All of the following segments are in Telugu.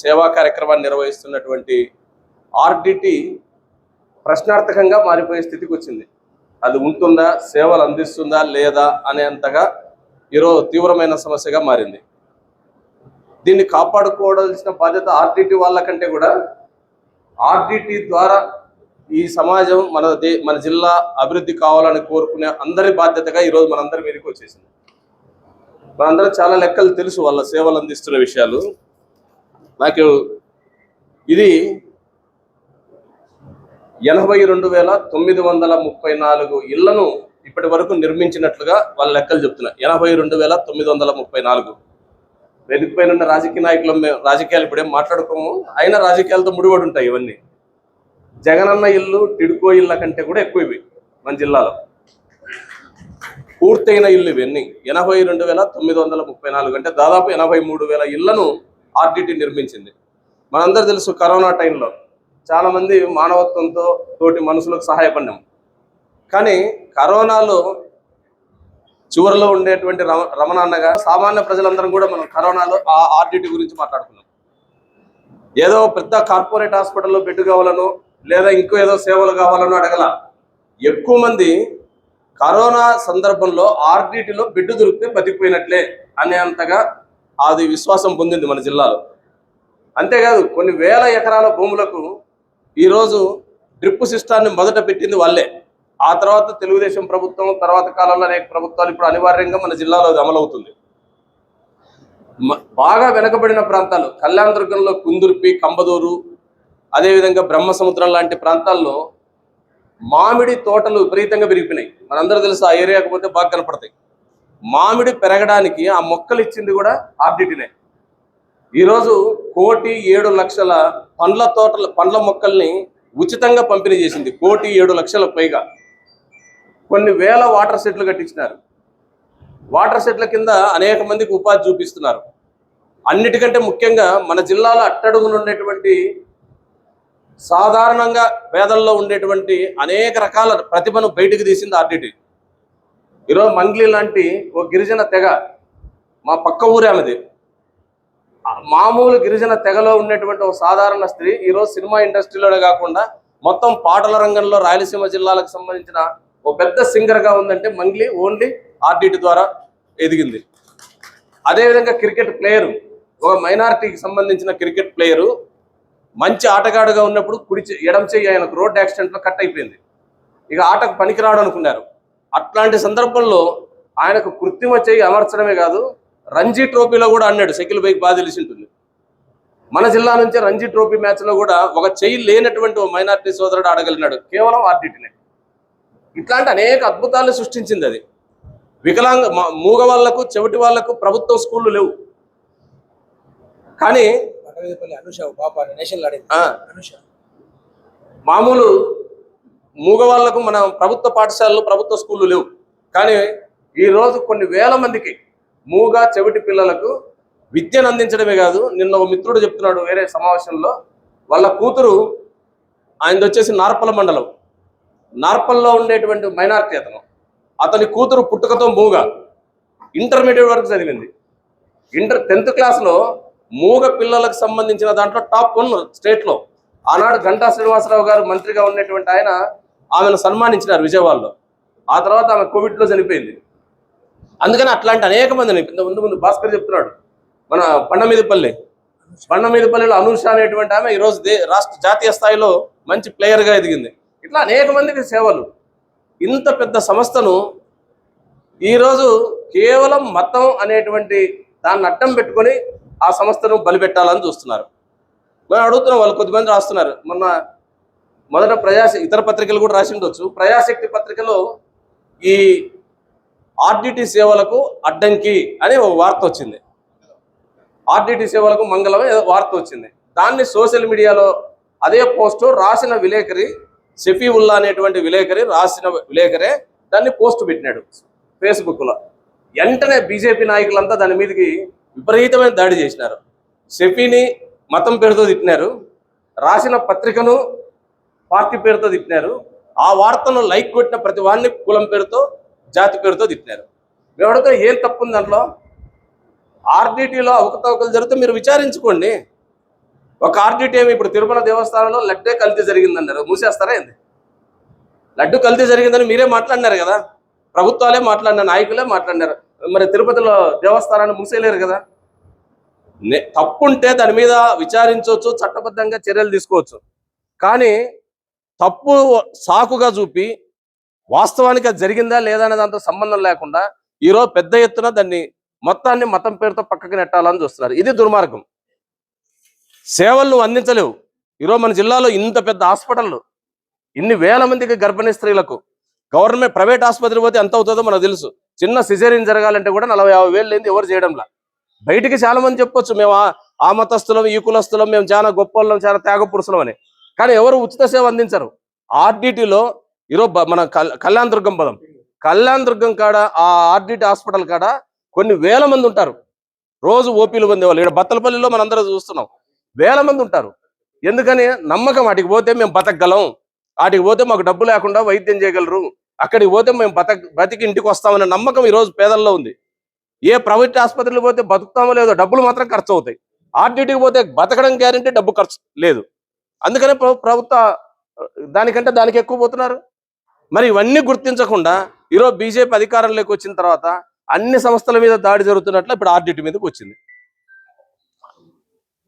సేవా కార్యక్రమాన్ని నిర్వహిస్తున్నటువంటి ఆర్డిటి ప్రశ్నార్థకంగా మారిపోయే స్థితికి వచ్చింది. అది ఉంటుందా, సేవలు అందిస్తుందా లేదా అనేంతగా ఈరోజు తీవ్రమైన సమస్యగా మారింది. దీన్ని కాపాడుకోవాల్సిన బాధ్యత ఆర్డిటి వాళ్ళకంటే కూడా ఆర్డిటి ద్వారా ఈ సమాజం మన జిల్లా అభివృద్ధి కావాలని కోరుకునే అందరి బాధ్యతగా ఈరోజు మనందరి మీదకి వచ్చేసింది. మనందరం చాలా లెక్కలు తెలుసు వాళ్ళ సేవలు అందిస్తున్న విషయాలు. నాకు ఇది 82,934 ఇళ్లను ఇప్పటి వరకు నిర్మించినట్లుగా వాళ్ళ లెక్కలు చెప్తున్నారు. 82,934. వెతికిపోయిన ఉన్న రాజకీయ నాయకులు రాజకీయాలు ఇప్పుడేం మాట్లాడుకోము, అయినా రాజకీయాలతో ముడిపడి ఉంటాయి ఇవన్నీ. జగనన్న ఇల్లు టిడ్కో ఇళ్ళ కంటే కూడా ఎక్కువ ఇవి మన జిల్లాలో పూర్తయిన ఇల్లు ఇవన్నీ. 82,934 అంటే దాదాపు 83,000 ఇళ్లను ఆర్డిటి నిర్మించింది. మనందరూ తెలుసు, కరోనా టైంలో చాలా మంది మానవత్వంతో తోటి మనుషులకు సహాయపడినాం. కానీ కరోనాలో చివరిలో ఉండేటువంటి రమణన్నగా సామాన్య ప్రజలందరం కూడా మనం కరోనాలో ఆ ఆర్డిటి గురించి మాట్లాడుకున్నాం. ఏదో పెద్ద కార్పొరేట్ హాస్పిటల్లో బెడ్ కావాలనో లేదా ఇంకో ఏదో సేవలు కావాలనో అడగల. ఎక్కువ మంది కరోనా సందర్భంలో ఆర్డిటిలో బెడ్ దొరికితే బతికిపోయినట్లే అనేంతగా అది విశ్వాసం పొందింది మన జిల్లాలో. అంతేకాదు, కొన్ని వేల ఎకరాల భూములకు ఈరోజు డ్రిప్ సిస్టాన్ని మొదట పెట్టింది వాళ్ళే. ఆ తర్వాత తెలుగుదేశం ప్రభుత్వం, తర్వాత కాలంలో అనేక ప్రభుత్వాలు ఇప్పుడు అనివార్యంగా మన జిల్లాలో అది అమలవుతుంది. బాగా వెనకబడిన ప్రాంతాలు కళ్యాణదుర్గంలో కుందుర్పి, కంబదూరు, అదేవిధంగా బ్రహ్మసముద్రం లాంటి ప్రాంతాల్లో మామిడి తోటలు విపరీతంగా పెరిగిపోయినాయి. మనందరూ తెలుసు, ఆ ఏరియాకి పోతే బాగా కనపడతాయి. మామిడి పెరగడానికి ఆ మొక్కలు ఇచ్చింది కూడా ఆర్డిటినే. ఈరోజు 1,07,00,000 పండ్ల మొక్కల్ని ఉచితంగా పంపిణీ చేసింది. 1,07,00,000 పైగా. కొన్ని వేల వాటర్ సెట్లు కట్టించినారు. వాటర్ సెట్ల కింద అనేక మందికి ఉపాధి చూపిస్తున్నారు. అన్నిటికంటే ముఖ్యంగా మన జిల్లాలో అట్టడుగున ఉండేటువంటి సాధారణంగా పేదల్లో ఉండేటువంటి అనేక రకాల ప్రతిభను బయటకు తీసింది ఆర్డిటి. ఈరోజు మంగ్లీ లాంటి ఓ గిరిజన తెగ, మా పక్క ఊరే ఆమెది, మామూలు గిరిజన తెగలో ఉండేటువంటి ఒక సాధారణ స్త్రీ ఈరోజు సినిమా ఇండస్ట్రీలోనే కాకుండా మొత్తం పాటల రంగంలో రాయలసీమ జిల్లాలకు సంబంధించిన ఓ పెద్ద సింగర్గా ఉందంటే మంగ్లీ ఓన్లీ ఆర్డిటి ద్వారా ఎదిగింది. అదేవిధంగా క్రికెట్ ప్లేయరు, ఒక మైనారిటీకి సంబంధించిన క్రికెట్ ప్లేయరు మంచి ఆటగాడుగా ఉన్నప్పుడు ఎడం చెయ్యి ఆయనకు రోడ్ యాక్సిడెంట్లో కట్ అయిపోయింది. ఇక ఆటకు పనికిరాడు అనుకున్నారు. అట్లాంటి సందర్భంలో ఆయనకు కృత్రిమ చెయ్యి అమర్చడమే కాదు, రంజీ ట్రోఫీలో కూడా అన్నాడు. సైకిల్ బైక్ బాగా తెలిసి ఉంటుంది. మన జిల్లా నుంచి రంజీ ట్రోఫీ మ్యాచ్లో కూడా ఒక చెయ్యి లేనటువంటి ఓ మైనారిటీ సోదరుడు ఆడగలిగినాడు, కేవలం ఆర్డిటినే. ఇట్లాంటి అనేక అద్భుతాలు సృష్టించింది అది. మూగ వాళ్లకు, చెవిటి వాళ్లకు ప్రభుత్వ స్కూళ్ళు లేవు. కానీ మామూలు మూగ వాళ్లకు మన ప్రభుత్వ పాఠశాలలు, ప్రభుత్వ స్కూళ్ళు లేవు. కానీ ఈరోజు కొన్ని వేల మందికి మూగ, చెవిటి పిల్లలకు విద్యను అందించడమే కాదు, నిన్న ఒక మిత్రుడు చెప్తున్నాడు వేరే సమావేశంలో, వాళ్ళ కూతురు, ఆయనది వచ్చేసి నార్పల మండలం, నార్పల్లో ఉండేటువంటి మైనారిటీ అతని కూతురు పుట్టుకతో మూగ, ఇంటర్మీడియట్ వరకు చదివింది. 10th క్లాస్లో మూగ పిల్లలకు సంబంధించిన దాంట్లో టాప్ 1 స్టేట్లో. ఆనాడు గంటా శ్రీనివాసరావు గారు మంత్రిగా ఉన్నటువంటి ఆయన ఆమెను సన్మానించినారు విజయవాడలో. ఆ తర్వాత ఆమె కోవిడ్లో చనిపోయింది. అందుకని అట్లాంటి అనేక మందిని ముందు భాస్కర్ చెప్తున్నాడు, మన బండమీదపల్లిలో అనూష అనేటువంటి ఆమె ఈరోజు జాతీయ స్థాయిలో మంచి ప్లేయర్గా ఎదిగింది. ఇట్లా అనేక మందికి సేవలు. ఇంత పెద్ద సంస్థను ఈరోజు కేవలం మతం అనేటువంటి దాన్ని అడ్డం పెట్టుకొని ఆ సంస్థను బలిపెట్టాలని చూస్తున్నారు. మనం అడుగుతున్నాం, వాళ్ళు కొద్దిమంది రాస్తున్నారు. మొదట ఇతర పత్రికలు కూడా రాసి ఉండొచ్చు. ప్రజాశక్తి పత్రికలో ఈ ఆర్డిటి సేవలకు అడ్డంకి అని ఒక వార్త వచ్చింది. ఆర్డిటి సేవలకు మంగళం వార్త వచ్చింది. దాన్ని సోషల్ మీడియాలో అదే పోస్టు రాసిన విలేకరి షఫీవుల్లా అనేటువంటి రాసిన విలేకరే దాన్ని పోస్ట్ పెట్టినాడు ఫేస్బుక్లో. వెంటనే బీజేపీ నాయకులంతా దాని మీదకి విపరీతమైన దాడి చేసినారు. షఫీని మతం పేరుతో తిట్టినారు, రాసిన పత్రికను పార్టీ పేరుతో తిట్టినారు, ఆ వార్తను లైక్ కొట్టిన ప్రతి వాడిని కులం పేరుతో, జాతి పేరుతో తిట్టినారు. మేము అడిగితే ఏం తప్పు ఉంది దాంట్లో? ఆర్డిటిలో అవకతవకలు జరిగితే మీరు విచారించుకోండి. ఒక ఆర్డిట్ ఏమి ఇప్పుడు తిరుమల దేవస్థానంలో లడ్డే కల్తీ జరిగిందన్నారు, మూసేస్తారా ఏంది? లడ్డు కల్తీ జరిగిందని మీరే మాట్లాడినారు కదా, ప్రభుత్వాలే మాట్లాడినారు, నాయకులే మాట్లాడినారు. మరి తిరుపతిలో దేవస్థానాన్ని మూసేయలేరు కదా. తప్పుంటే దాని మీద విచారించవచ్చు, చట్టబద్ధంగా చర్యలు తీసుకోవచ్చు. కానీ తప్పు సాకుగా చూపి వాస్తవానికి అది జరిగిందా లేదా అనే దాంతో సంబంధం లేకుండా ఈరోజు పెద్ద ఎత్తున దాన్ని మొత్తాన్ని మతం పేరుతో పక్కకి నెట్టాలని చూస్తున్నారు. ఇది దుర్మార్గం. సేవలు నువ్వు అందించలేవు. ఈరోజు మన జిల్లాలో ఇంత పెద్ద హాస్పిటల్, ఇన్ని వేల మందికి గర్భిణీ స్త్రీలకు గవర్నమెంట్ ప్రైవేట్ ఆసుపత్రి పోతే ఎంత అవుతుందో మనకు తెలుసు. చిన్న సిజేరియన్ జరగాలంటే కూడా 40-50 వేలు లేని ఎవరు చేయడంలా. బయటికి చాలా మంది చెప్పొచ్చు మేము ఆ మతస్థులం, ఈ కులస్థులం, మేము చాలా గొప్ప చాలా త్యాగ పురుషులం అని. కానీ ఎవరు ఉచిత సేవ అందించరు. ఆర్డిటిలో ఈరోజు మన కళ్యాణ దుర్గం పదం, కళ్యాణ దుర్గం కాడ ఆ ఆర్డిటి హాస్పిటల్ కాడ కొన్ని వేల మంది ఉంటారు. రోజు ఓపీలు పొందేవాళ్ళు. ఇక్కడ బత్తలపల్లిలో మనందరం చూస్తున్నాం, వేల మంది ఉంటారు. ఎందుకని? నమ్మకం. వాటికి పోతే మేము బతకగలం, వాటికి పోతే మాకు డబ్బు లేకుండా వైద్యం చేయగలరు, అక్కడికి పోతే మేము బతికి ఇంటికి వస్తామనే నమ్మకం ఈరోజు పేదల్లో ఉంది. ఏ ప్రైవేట్ ఆసుపత్రికి పోతే బతుకుతామో లేదో, డబ్బులు మాత్రం ఖర్చు అవుతాయి. ఆర్డిటికి పోతే బతకడం గ్యారంటీ, డబ్బు ఖర్చు లేదు. అందుకనే ప్రభుత్వ దానికంటే దానికి ఎక్కువ పోతున్నారు. మరి ఇవన్నీ గుర్తించకుండా ఈరోజు బీజేపీ అధికారంలోకి వచ్చిన తర్వాత అన్ని సంస్థల మీద దాడి జరుగుతున్నట్లు ఇప్పుడు ఆర్డిటి మీదకి వచ్చింది.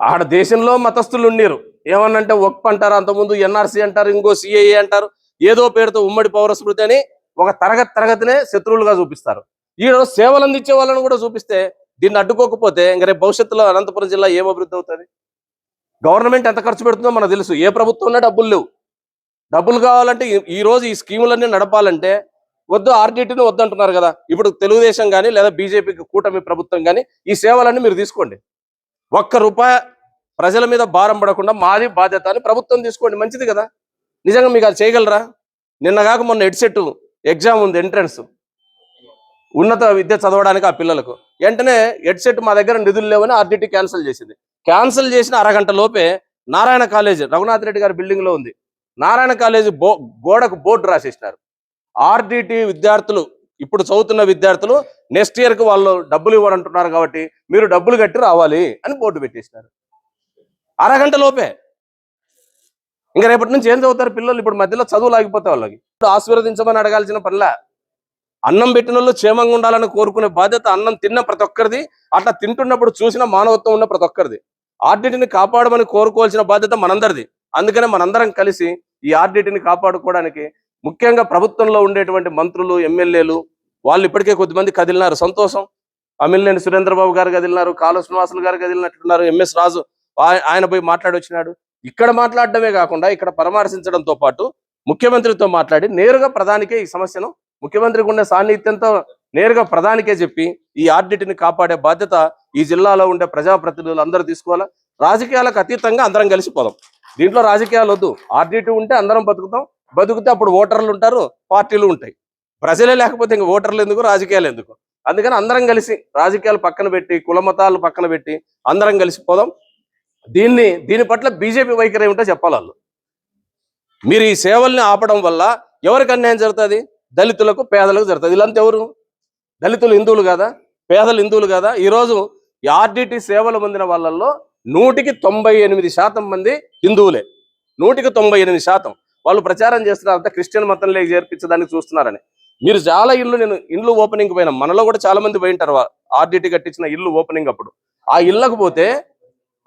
ఆడ దేశంలో మతస్థులు ఉన్నారు, ఏమన్నంటే ఒక్క అంటారు, అంతకుముందు ఎన్ఆర్సీ అంటారు, ఇంకో సిఐఏ అంటారు, ఏదో పేరుతో ఉమ్మడి పౌర స్మృతి అని ఒక తరగతినే శత్రువులుగా చూపిస్తారు. ఈరోజు సేవలు అందించే వాళ్ళని కూడా చూపిస్తే దీన్ని అడ్డుకోకపోతే ఇంకా రేపు భవిష్యత్తులో అనంతపురం జిల్లా ఏం అభివృద్ధి అవుతుంది? గవర్నమెంట్ ఎంత ఖర్చు పెడుతుందో మనకు తెలుసు. ఏ ప్రభుత్వం ఉన్నా డబ్బులు లేవు. డబ్బులు కావాలంటే ఈ రోజు ఈ స్కీములన్నీ నడపాలంటే వద్దు, ఆర్డిటిని వద్దంటున్నారు కదా. ఇప్పుడు తెలుగుదేశం కానీ లేదా బీజేపీకి కూటమి ప్రభుత్వం కానీ ఈ సేవలన్నీ మీరు తీసుకోండి, ₹1 ప్రజల మీద భారం పడకుండా మాది బాధ్యత అని ప్రభుత్వం తీసుకోండి, మంచిది కదా. నిజంగా మీకు అది చేయగలరా? నిన్నగాక మొన్న హెడ్సెట్ ఎగ్జామ్ ఉంది, ఎంట్రన్స్ ఉన్నత విద్య చదవడానికి ఆ పిల్లలకు. వెంటనే హెడ్సెట్ మా దగ్గర నిధులు లేవని ఆర్డిటి క్యాన్సిల్ చేసింది. క్యాన్సిల్ చేసిన అరగంట లోపే నారాయణ కాలేజ్, రఘునాథ్ రెడ్డి గారి బిల్డింగ్ లో ఉంది, నారాయణ కాలేజీ గోడకు బోర్డు రాసేసినారు. ఆర్డిటి విద్యార్థులు, ఇప్పుడు చదువుతున్న విద్యార్థులు నెక్స్ట్ ఇయర్ కి వాళ్ళు డబ్బులు ఇవ్వడంటున్నారు కాబట్టి మీరు డబ్బులు కట్టి రావాలి అని బోర్డు పెట్టేసినారు అరగంట లోపే. ఇంకా రేపటి నుంచి ఏం చదువుతారు పిల్లలు? ఇప్పుడు మధ్యలో చదువులు ఆగిపోతే వాళ్ళకి ఆశీర్వదించమని అడగాల్సిన పనిలా. అన్నం పెట్టిన వాళ్ళు క్షేమంగా ఉండాలని కోరుకునే బాధ్యత అన్నం తిన్న ప్రతి ఒక్కరిది, అట్లా తింటున్నప్పుడు చూసిన మానవత్వం ఉన్న ప్రతి ఒక్కరిది. ఆర్డిటిని కాపాడమని కోరుకోవాల్సిన బాధ్యత మనందరిది. అందుకనే మనందరం కలిసి ఈ ఆర్డిటిని కాపాడుకోవడానికి ముఖ్యంగా ప్రభుత్వంలో ఉండేటువంటి మంత్రులు, ఎమ్మెల్యేలు వాళ్ళు ఇప్పటికే కొద్దిమంది కదిలినారు, సంతోషం. అమిలినేని సురేంద్రబాబు గారు కదిలినారు, కాళ శ్రీనివాసులు గారు కదిలినట్టున్నారు, ఎంఎస్ రాజు ఆయన పోయి మాట్లాడి వచ్చినాడు. ఇక్కడ మాట్లాడటమే కాకుండా ఇక్కడ పరామర్శించడంతో పాటు ముఖ్యమంత్రితో మాట్లాడి నేరుగా ప్రధానికే ఈ సమస్యను, ముఖ్యమంత్రికి ఉండే సాన్నిధ్యంతో నేరుగా ప్రధానికే చెప్పి ఈ ఆర్డిటిని కాపాడే బాధ్యత ఈ జిల్లాలో ఉండే ప్రజాప్రతినిధులు అందరూ తీసుకోవాలా. రాజకీయాలకు అతీతంగా అందరం కలిసిపోదాం. దీంట్లో రాజకీయాలు వద్దు. ఆర్డిటి ఉంటే అందరం బతుకుతాం, బతుకుతే అప్పుడు ఓటర్లు ఉంటారు, పార్టీలు ఉంటాయి. ప్రజలే లేకపోతే ఇంక ఓటర్లు ఎందుకు, రాజకీయాలు ఎందుకు? అందుకని అందరం కలిసి రాజకీయాలు పక్కన పెట్టి, కుల మతాలు పక్కన పెట్టి అందరం కలిసిపోదాం. దీని పట్ల బీజేపీ వైఖరి ఏమిటో చెప్పాలి వాళ్ళు. మీరు ఈ సేవల్ని ఆపడం వల్ల ఎవరికి అన్యాయం జరుగుతుంది? దళితులకు, పేదలకు జరుగుతుంది. వీళ్ళంతా ఎవరు? దళితులు హిందువులు కాదా? పేదలు హిందువులు కాదా? ఈరోజు ఈ ఆర్డిటి సేవలు పొందిన వాళ్ళల్లో 100% మంది హిందువులే. 198% వాళ్ళు ప్రచారం చేస్తున్నారంటే క్రిస్టియన్ మతంలోకి చేర్పించడానికి చూస్తున్నారని. మీరు చాలా నేను ఇల్లు ఓపెనింగ్ పోయినా, మనలో కూడా చాలా మంది పోయింటారు ఆర్డిటి కట్టించిన ఇల్లు ఓపెనింగ్ అప్పుడు. ఆ ఇళ్ళకు పోతే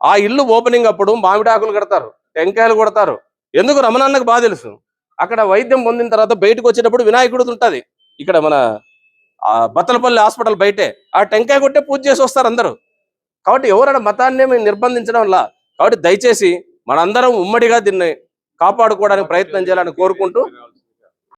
ఆ ఇల్లు ఓపెనింగ్ అప్పుడు మామిడాకులు కడతారు, టెంకాయలు కొడతారు. ఎందుకు? రమణన్నకు బాగా తెలుసు. అక్కడ వైద్యం పొందిన తర్వాత బయటకు వచ్చేటప్పుడు వినాయకుడు ఉంటుంది, ఇక్కడ మన బత్తలపల్లి హాస్పిటల్ బయటే ఆ టెంకాయ కొట్టే పూజ చేసి వస్తారు అందరూ. కాబట్టి ఎవరైనా మతాన్ని మేము నిర్బంధించడంలా. కాబట్టి దయచేసి మనందరం ఉమ్మడిగా దీన్ని కాపాడుకోవడానికి ప్రయత్నం చేయాలని కోరుకుంటూ